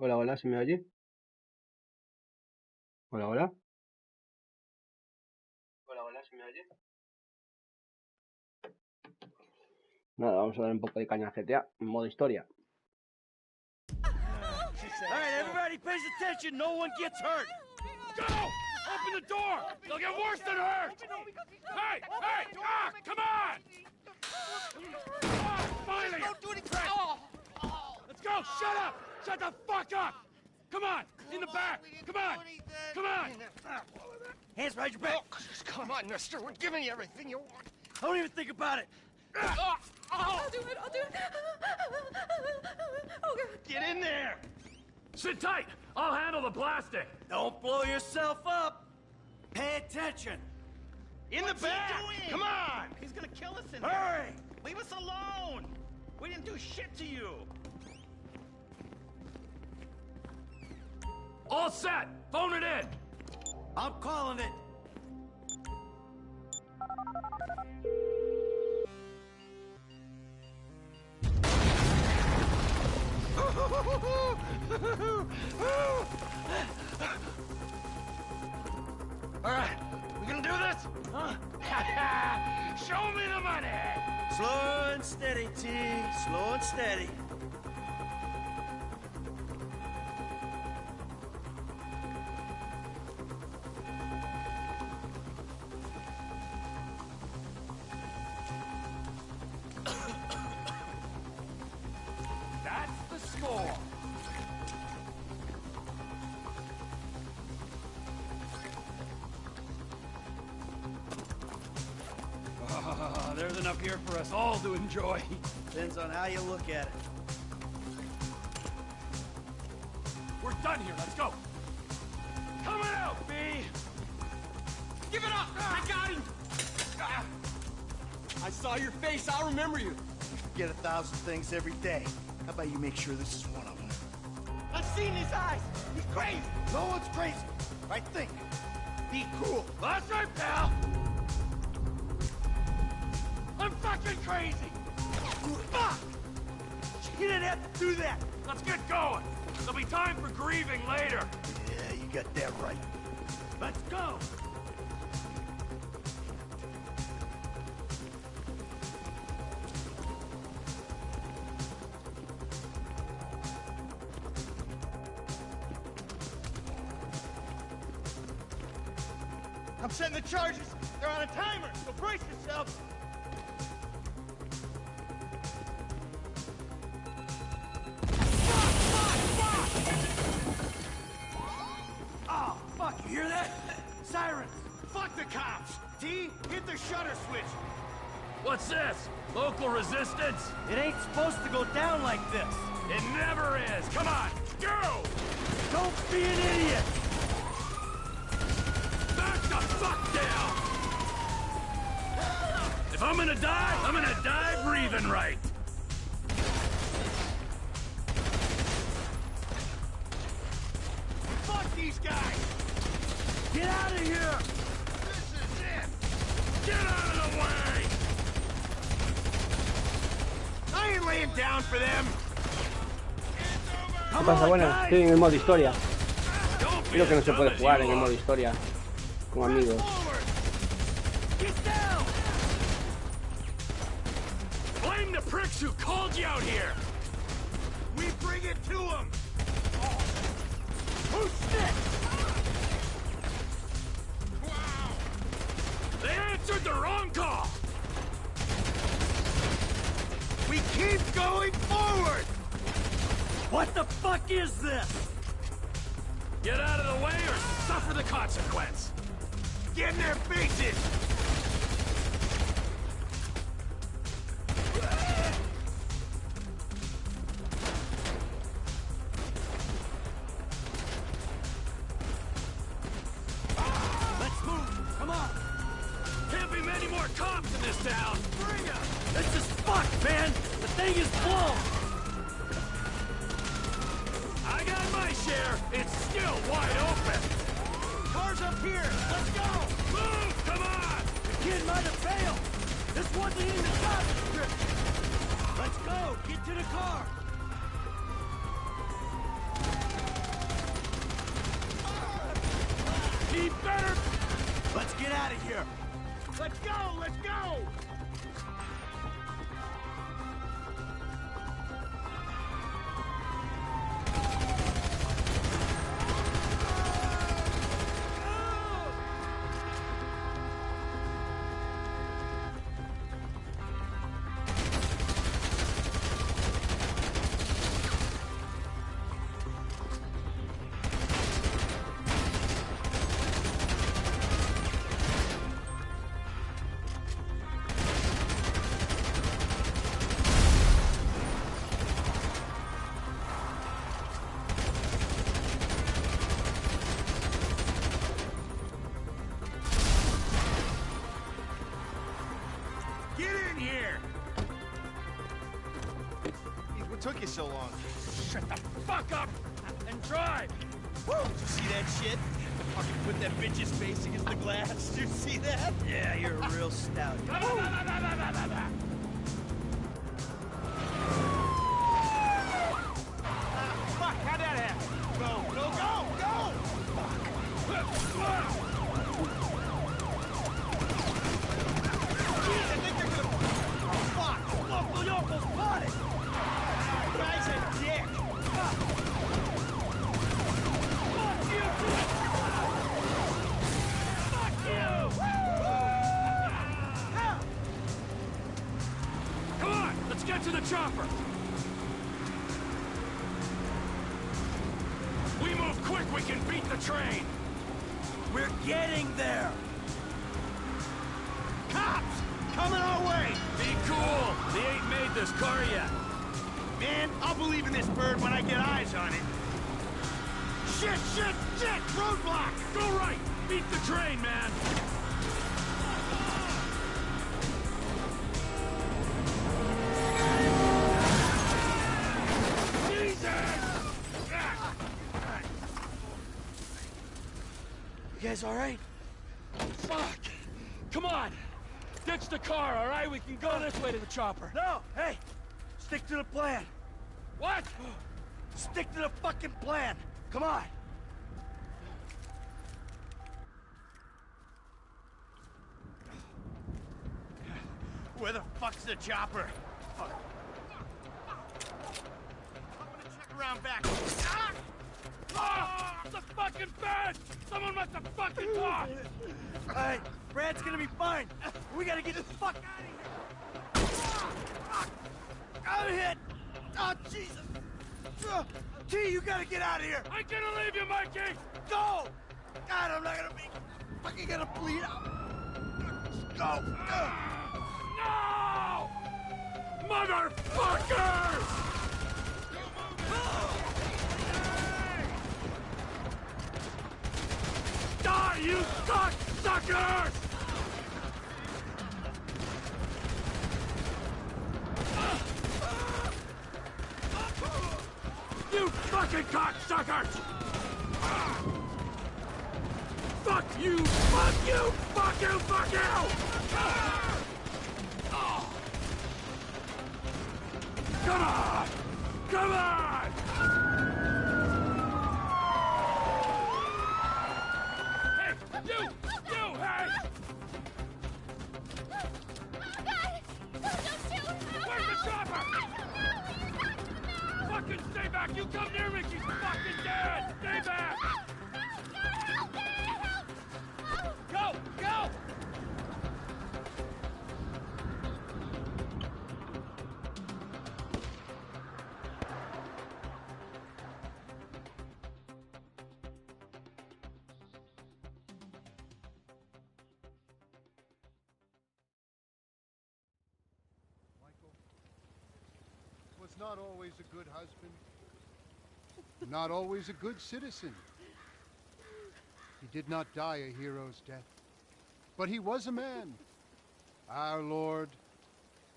Hola, hola, ¿se me oye? Hola, hola. Hola, hola, ¿se me oye? Nada, vamos a dar un poco de caña a GTA en modo historia. Alright, everybody pays attention. No one gets hurt. Go! Open the door! They'll get worse than hurt! Hey! Hey! Ah! Come on! Oh, finally! Don't do any crap! Let's go! Shut up! Shut the fuck up! Come on! In the back! Come on! Come on! Hands behind your back! Oh, just come on, mister. We're giving you everything you want. Don't even think about it! I'll do it, I'll do it. Oh, God. Get in there! Sit tight! I'll handle the blasting! Don't blow yourself up! Pay attention! In the back! Come on! He's gonna kill us in there. Hurry! Leave us alone! We didn't do shit to you! All set! Phone it in! I'm calling it! All right, we gonna do this? Huh? Show me the money! Slow and steady, T. Slow and steady. That's the score! There's enough here for us all to enjoy. Depends on how you look at it. We're done here, let's go! Coming out, B! Give it up! I got him! I saw your face, I'll remember you. Get 1,000 things every day. How about you make sure this is one of them? I've seen his eyes! He's crazy! No one's crazy. Right think. Be cool. That's right, pal! I'm fucking crazy! Fuck! You didn't have to do that! Let's get going! There'll be time for grieving later! Yeah, you got that right. Let's go! I'm setting the charges! They're on a timer, so brace yourselves! Oh, fuck, you hear that? Sirens! Fuck the cops! T, hit the shutter switch! What's this? Local resistance? It ain't supposed to go down like this! It never is! Come on, go! Don't be an idiot! Back the fuck down! If I'm gonna die breathing right! Fuck these guys! Get out of here! This is it! Get out of the way! I ain't laying down for them! ¿Qué pasa? Bueno, estoy en el modo historia. Don't be Creo que no as se dumb puede as jugar you en el are. modo historia con amigos. Get down! Blame the pricks who called you out here! We bring it to them! Who's next? Wow! They answered the wrong call! We keep going forward! What the fuck is this? Get out of the way or suffer the consequence! Get in their faces! Let's move! Come on! Can't be many more cops in this town! Bring 'em! This is fucked, man! The thing is blown! I got my share! It's still wide open! Cars up here! Let's go! Move! Come on! The kid might have failed! This wasn't in the job description! Let's go! Get to the car! He better... Let's get out of here. Let's go! Let's go! Get in here! What took you so long? Shut the fuck up and drive! Woo! Did you see that shit? Fucking put that bitch's face against the glass. Did you see that? Yeah, you're a real stout. Fuck, how'd that happen? Go, go, go, go! Jeez, I think they're gonna... Oh, fuck! Look, you almost caught it! Guy's a dick! Fuck you! Fuck you! Come on, let's get to the chopper! We move quick, we can beat the train! We're getting there! Cops! Coming our way! Be cool! They ain't made this car yet! Man, I'll believe in this bird when I get eyes on it. Shit, shit, shit! Roadblock! Go right! Beat the train, man! You guys all right? Fuck! Come on! Ditch the car, all right? We can go this way to the chopper. No! Hey! Stick to the plan! What? Stick to the fucking plan! Come on! Where the fuck's the chopper? Fuck. I'm gonna check around back. Ah! Ah! The fucking bed! Someone must have fucking talked! Alright, Brad's gonna be fine. We gotta get the fuck out of here. Fuck! I'm hit! Oh, Jesus! T, you gotta get out of here! I'm gonna leave you, Mikey! Go! God, I'm not gonna be fucking gonna bleed out. Let's go! No! Motherfuckers! Die, you cocksuckers! You fucking cocksuckers! Fuck you! Fuck you! Fuck you! Fuck you! Come on! Come on! Hey! You! You! Hey! God! Don't shoot! Where's the chopper? I don't know! You're not to know! Fucking stay back! You come near me! She's fucking dead! Stay back! God, help me! Help! Oh. Go! Go! Was not always a good husband, not always a good citizen. He did not die a hero's death, but he was a man. Our Lord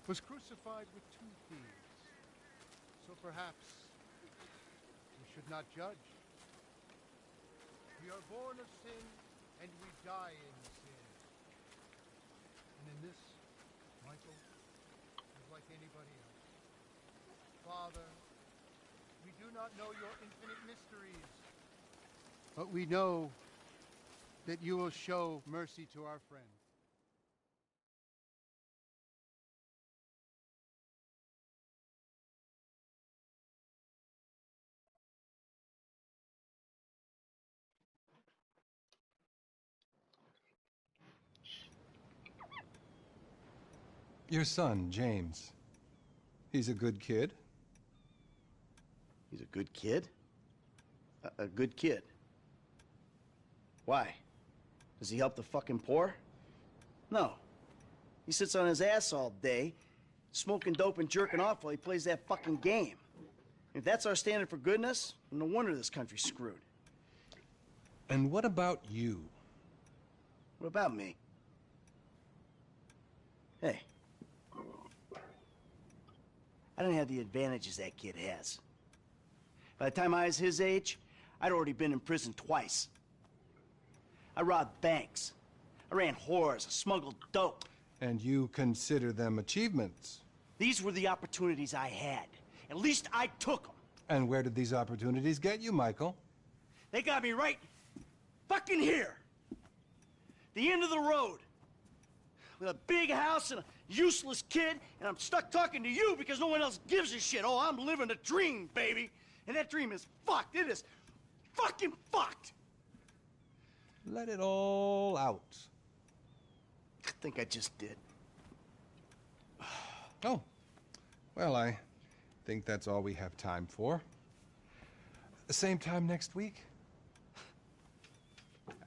was crucified with 2 thieves, so perhaps we should not judge. We are born of sin, and we die in sin. And in this, Michael is like anybody else. Father, we do not know your infinite mysteries, but we know that you will show mercy to our friend. Your son, James. He's a good kid. He's a good kid? A good kid? Why? Does he help the fucking poor? No. He sits on his ass all day, smoking dope and jerking off while he plays that fucking game. If that's our standard for goodness, no wonder this country's screwed. And what about you? What about me? Hey. I don't have the advantages that kid has. By the time I was his age, I'd already been in prison twice. I robbed banks. I ran whores. I smuggled dope. And you consider them achievements? These were the opportunities I had. At least I took them. And where did these opportunities get you, Michael? They got me right fucking here. The end of the road. With a big house and a useless kid, and I'm stuck talking to you because no one else gives a shit. Oh, I'm living a dream, baby. And that dream is fucked. It is fucking fucked. Let it all out. I think I just did. Oh. Well, I think that's all we have time for. The same time next week?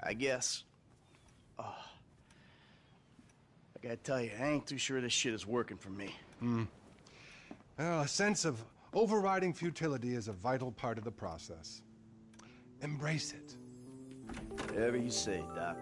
I guess. Oh. I gotta tell you, I ain't too sure this shit is working for me. Well, a sense of overriding futility is a vital part of the process. Embrace it. Whatever you say, Doc.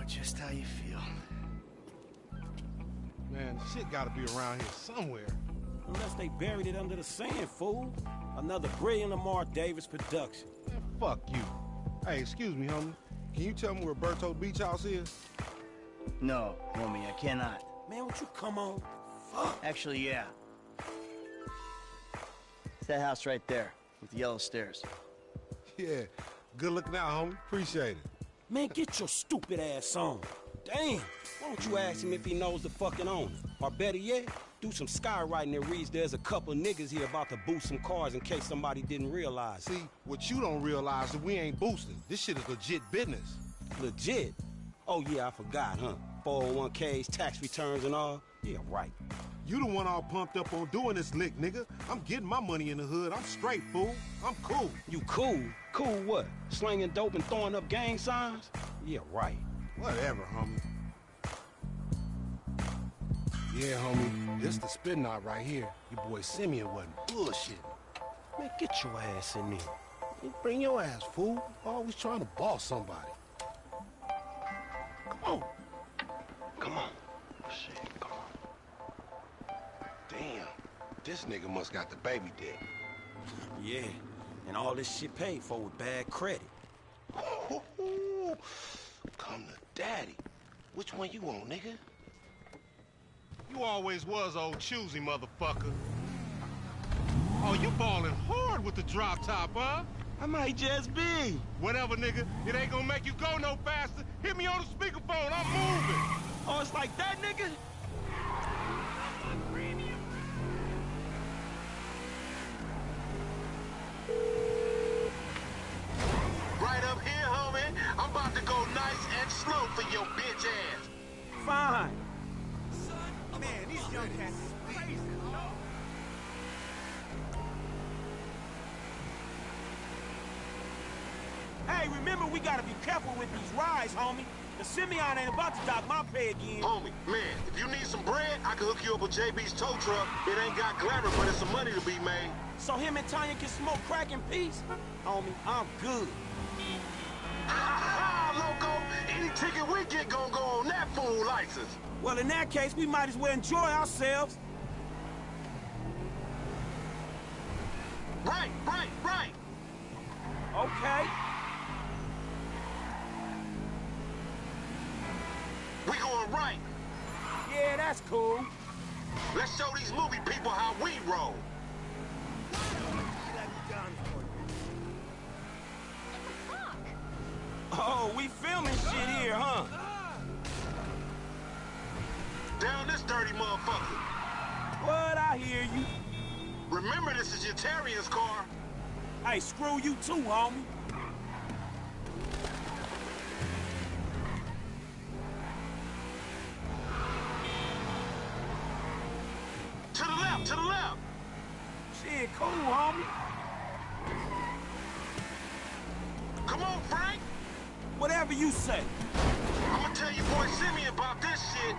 Just how you feel. Man, shit gotta be around here somewhere. Unless they buried it under the sand, fool. Another brilliant Lamar Davis production. Man, fuck you. Hey, excuse me, homie. Can you tell me where Berto Beach House is? No, homie, I cannot. Man, won't you come on? Fuck. Actually, yeah. It's that house right there, with the yellow stairs. Yeah, good looking out, homie. Appreciate it. Man, get your stupid ass on. Damn, why don't you ask him if he knows the fucking owner? Or better yet, do some skywriting that reads there's a couple of niggas here about to boost some cars in case somebody didn't realize. See, what you don't realize is we ain't boosting. This shit is legit business. Legit? Oh yeah, I forgot, huh? 401ks, tax returns and all? Yeah, right. You the one all pumped up on doing this lick, nigga. I'm getting my money in the hood. I'm straight, fool. I'm cool. You cool? Cool what? Slinging dope and throwing up gang signs? Yeah, right. Whatever, homie. Yeah, homie. This the spin knot right here. Your boy Simeon wasn't bullshit. Man, get your ass in there. You bring your ass, fool. Always trying to boss somebody. Come on. Come on. Shit, come on. Damn. This nigga must got the baby dick. Yeah, and all this shit paid for with bad credit. Come to daddy. Which one you want, nigga? You always was old choosy, motherfucker. Oh, you ballin' hard with the drop top, huh? I might just be. Whatever, nigga. It ain't gonna make you go no faster. Hit me on the speakerphone. I'm moving. Oh, it's like that, nigga? go nice and slow for your bitch ass. Fine. Man, these young cats is crazy. Hey, remember we gotta be careful with these rides, homie. The Simeon ain't about to dock my pay again. Homie, man, if you need some bread, I can hook you up with JB's tow truck. It ain't got glamour, but it's some money to be made. So him and Tanya can smoke crack in peace? Homie, I'm good. Ha ha, loco! Any ticket we get gonna go on that fool license. Well, in that case, we might as well enjoy ourselves. Right. Okay. We going right. Yeah, that's cool. Let's show these movie people how we roll. Oh, we filming shit here, huh? Down this dirty motherfucker. What? I hear you. Remember, this is your Terrier's car. Hey, screw you too, homie. To the left. Shit, cool, homie. Come on, Frank. Whatever you say. I'm gonna tell your boy Simeon about this shit.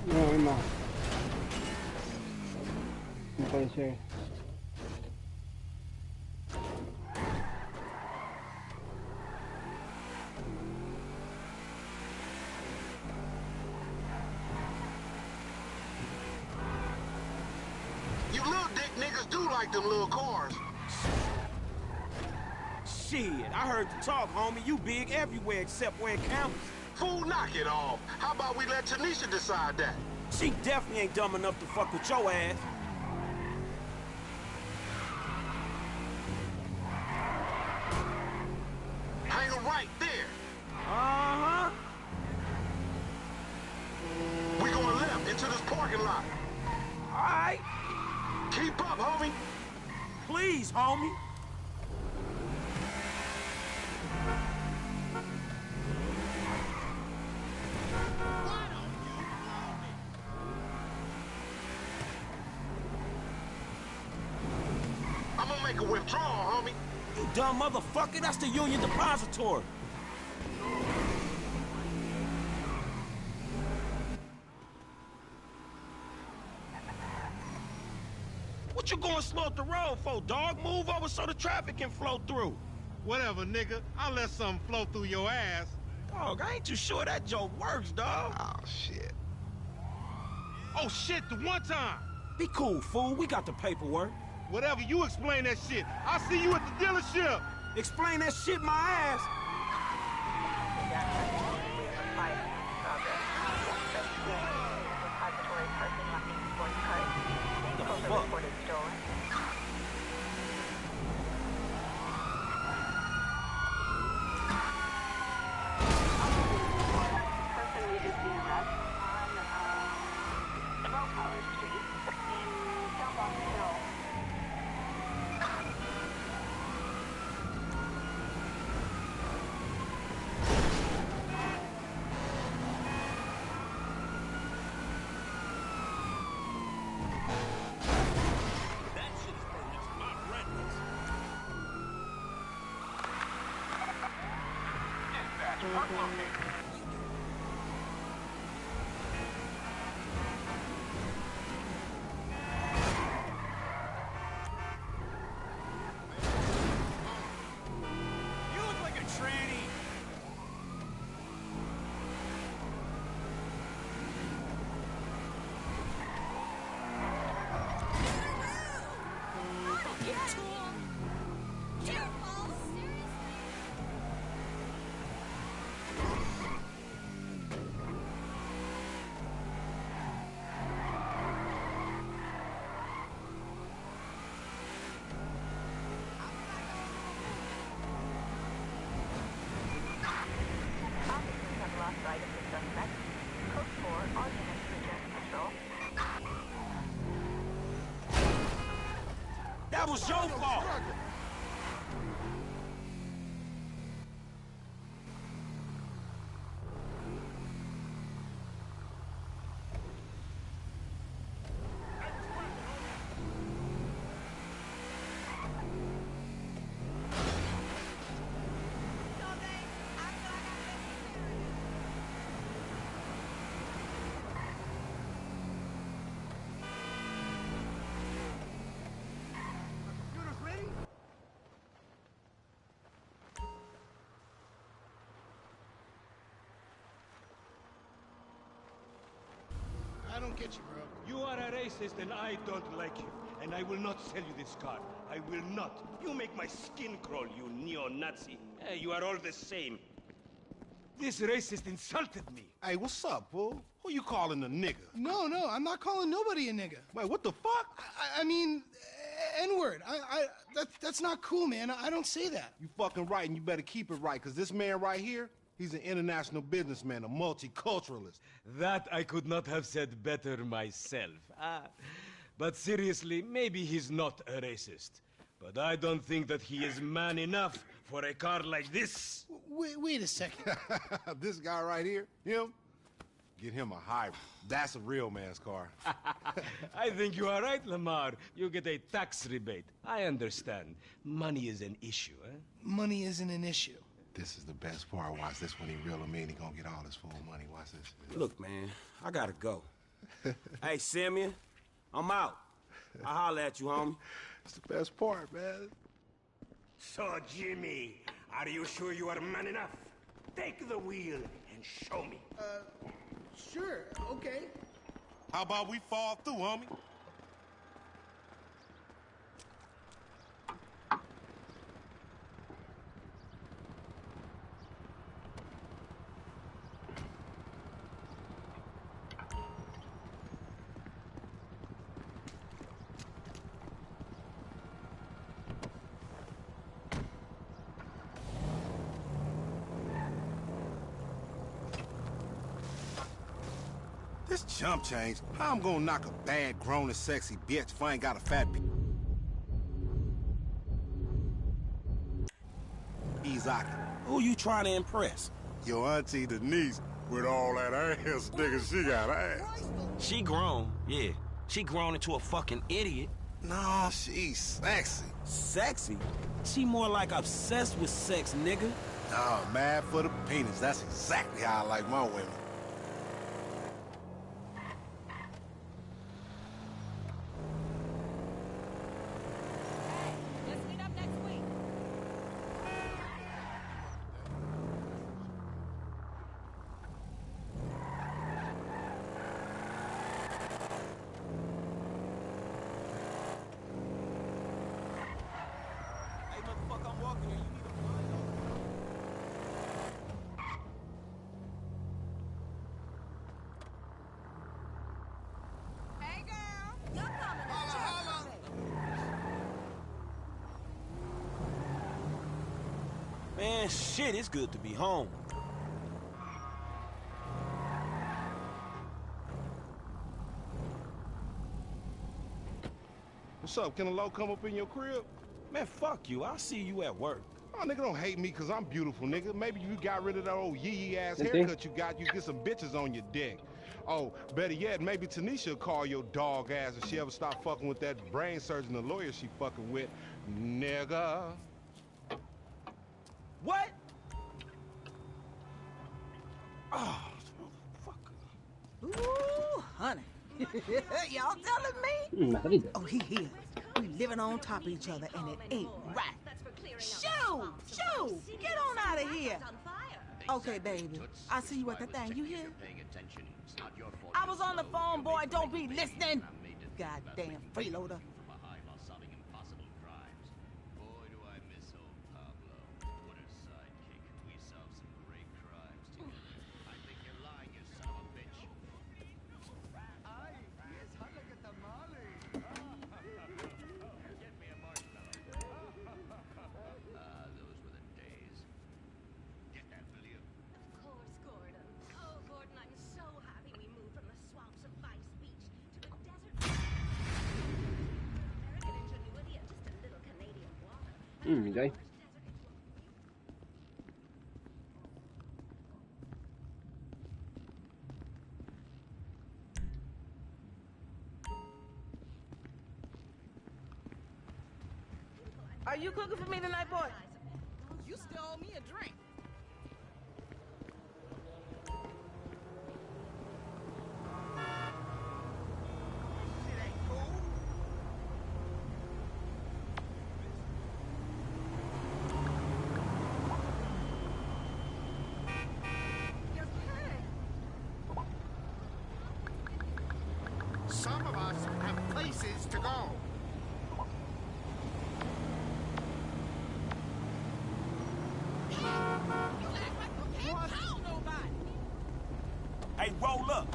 No. No puede ser. You little dick niggas do like them little cars. Shit, I heard you talk, homie. You big everywhere except where it counts. Fool, knock it off. How about we let Tanisha decide that? She definitely ain't dumb enough to fuck with your ass. Hang her right there. Uh-huh. We going left into this parking lot. All right. Keep up, homie. Please, homie. I'm gonna make a withdrawal, homie. You dumb motherfucker, that's the Union Depository. What you going slow up the road for, dog? Move over so the traffic can flow through. Whatever, nigga. I'll let something flow through your ass. Dog, I ain't too sure that joke works, dog. Oh, shit. Oh, shit, the one time. Be cool, fool. We got the paperwork. Whatever, you explain that shit. I'll see you at the dealership. Explain that shit my ass. The fuck? You look like a tranny. That was your fault. get you, bro. You are a racist and I don't like you. And I will not sell you this car. I will not. You make my skin crawl, you neo-Nazi. Hey, you are all the same. This racist insulted me. Hey, what's up, fool? Who you calling a nigga? No, I'm not calling nobody a nigga. Wait, what the fuck? I mean, N-word. That's not cool, man. I don't say that. You fucking right, and you better keep it right, because this man right here, he's an international businessman, a multiculturalist. That I could not have said better myself. But seriously, maybe he's not a racist. But I don't think that he is man enough for a car like this. Wait a second. This guy right here, him, get him a hybrid. That's a real man's car. I think you are right, Lamar. You get a tax rebate. I understand. Money is an issue, eh? Money isn't an issue. This is the best part. Watch this when he reel him in. He gonna get all his full money. Watch this. Look, man, I gotta go. Hey, Simeon, I'm out. I'll holler at you, homie. It's the best part, man. So, Jimmy, are you sure you are man enough? Take the wheel and show me. Sure, okay. How about we fall through, homie? This chump change. How I'm gonna knock a bad, grown and sexy bitch if I ain't got a fat bitch? Izaki. Who you trying to impress? Your auntie Denise with all that ass, nigga, she got ass. She grown, yeah. She grown into a fucking idiot. No, she's sexy. Sexy? She more like obsessed with sex, nigga. Nah, mad for the penis. That's exactly how I like my women. Let's meet up next week. Hey, motherfucker, I'm walking here. You need a blind. Hey, girl. You're coming to church. Man, shit, it's good to be home. What's up? Can a low come up in your crib? Man, fuck you. I'll see you at work. Oh, nigga, don't hate me because I'm beautiful, nigga. Maybe you got rid of that old yee-yee ass Good haircut you got, you get some bitches on your dick. Oh, better yet, maybe Tanisha will call your dog ass if she ever stop fucking with that brain surgeon, the lawyer she fucking with. Nigga. What? Oh, motherfucker. Ooh, honey. Y'all telling me? Margarita. Oh, he here. We living on top of each other, and it ain't right. Shoo! Shoo! Get on out of here. Okay, baby. I'll see you at the thing. You hear? I was on the phone, boy. Don't be listening. Goddamn freeloader. Of course, Gordon. Oh, Gordon, I'm so happy we moved from the swamps of Vice Beach to the desert. American ingenuity and just a little Canadian water. Ok. Are you cooking for me tonight, boy? You still owe me a drink. places to go. Hey, roll up.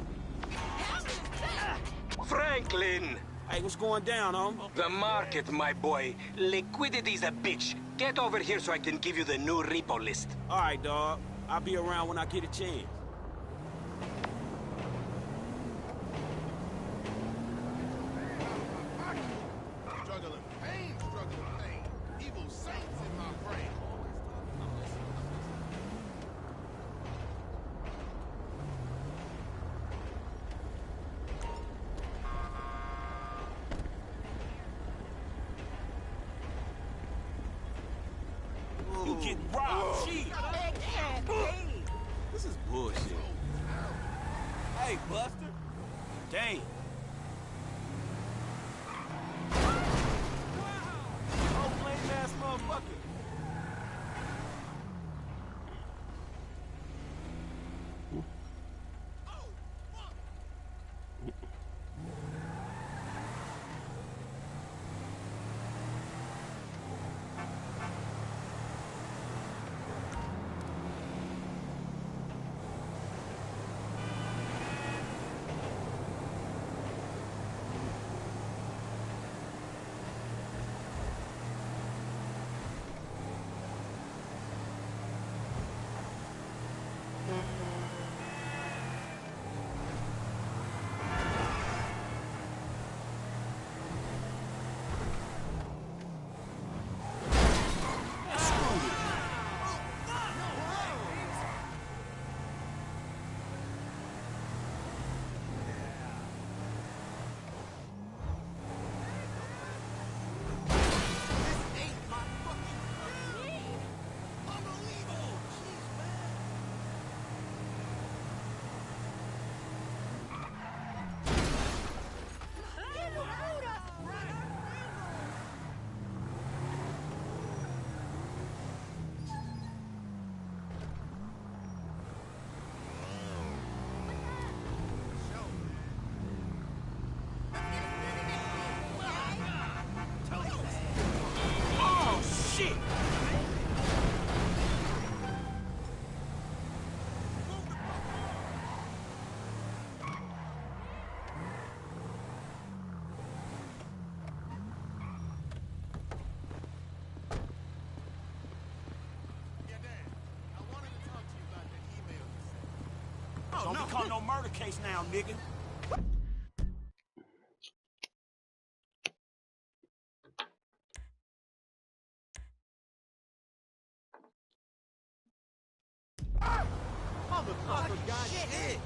Franklin! Hey, what's going down, homie? The market, my boy. Liquidity's a bitch. Get over here so I can give you the new repo list. All right, dog. I'll be around when I get a chance. Struggling pain. Evil saints in my brain. You get robbed, gee. This is bullshit. Hey, Buster. Damn. Oh, lame-ass motherfucker. Don't become no murder case now, nigga. Motherfucker, goddamn.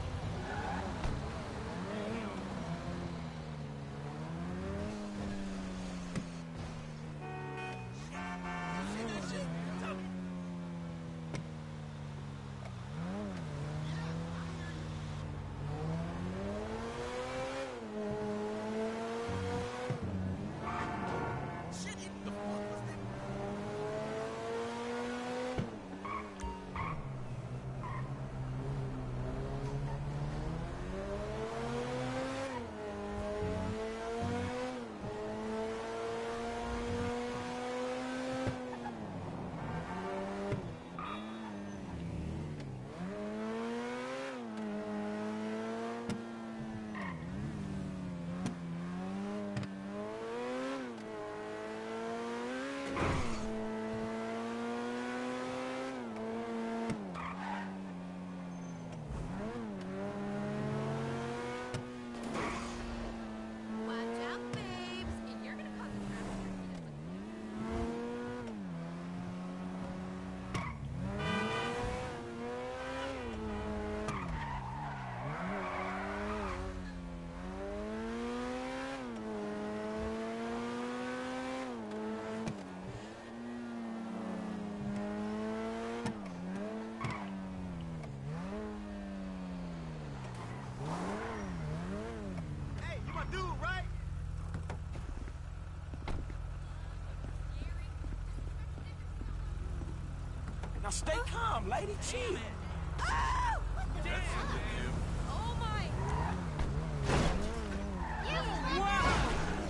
Now stay calm, lady. Chill. Oh! Oh my! Wow!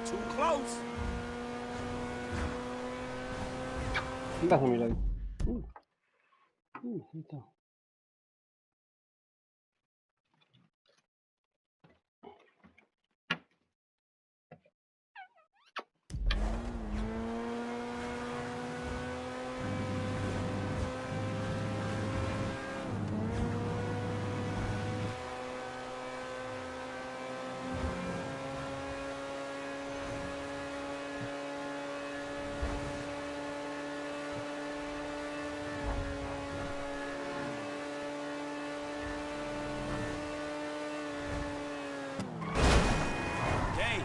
Too close. ¿Qué hace Mirai? Ahí está. Dang.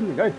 Mirai.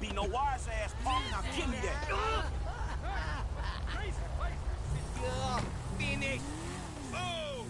Be no wise ass punk. Now give me that. Finish. Oh!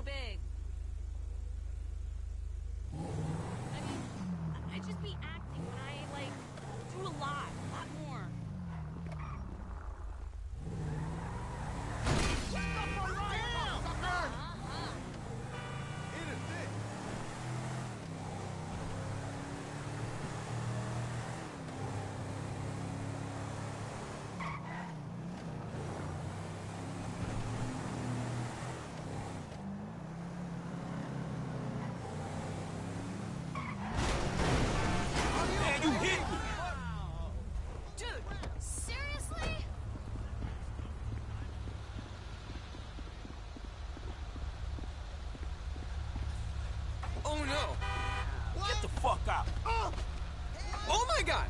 so big. I mean, I just be acting when I, like, do a lot more. Oh no! Get the fuck out! Oh my God!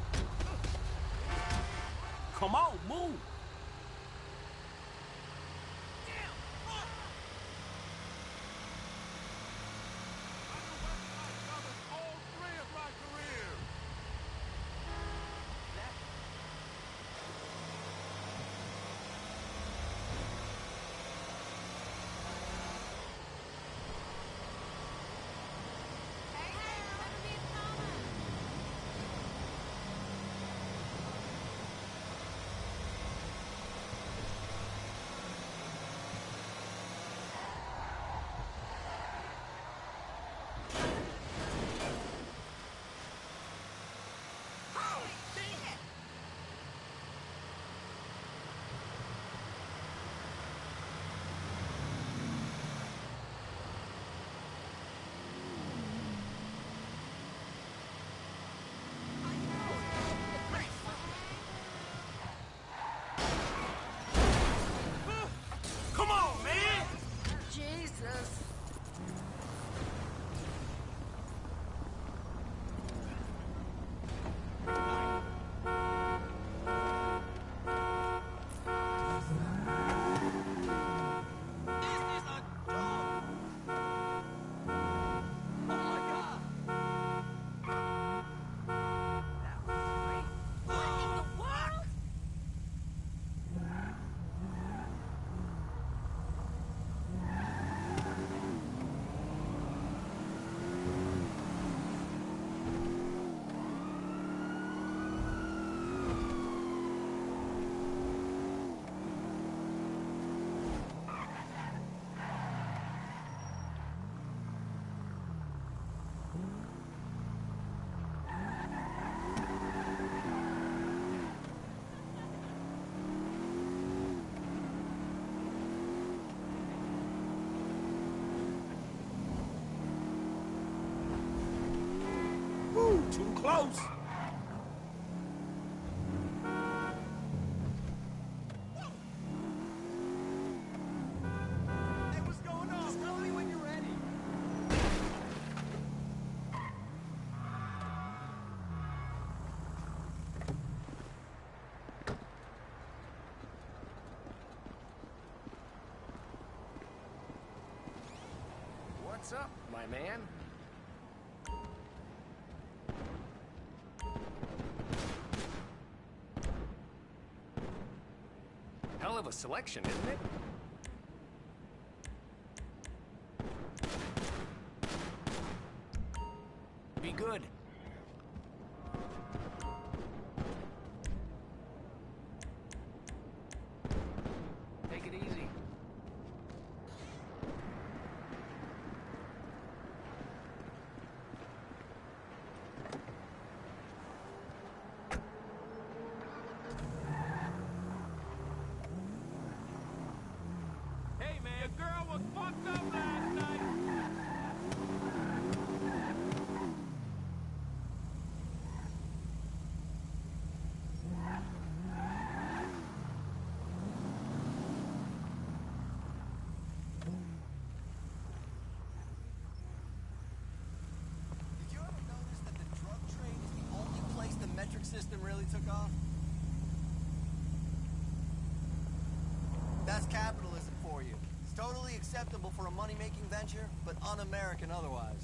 Come on, move! close! Hey, what's going on? Just tell me when you're ready. What's up, my man? Hell of a selection, isn't it? Be good. Take it easy. Hey, man, your girl was fucked up last night. Did you ever notice that the drug trade is the only place the metric system really took off? That's capitalism for you. It's totally acceptable for a money-making venture, but un-American otherwise.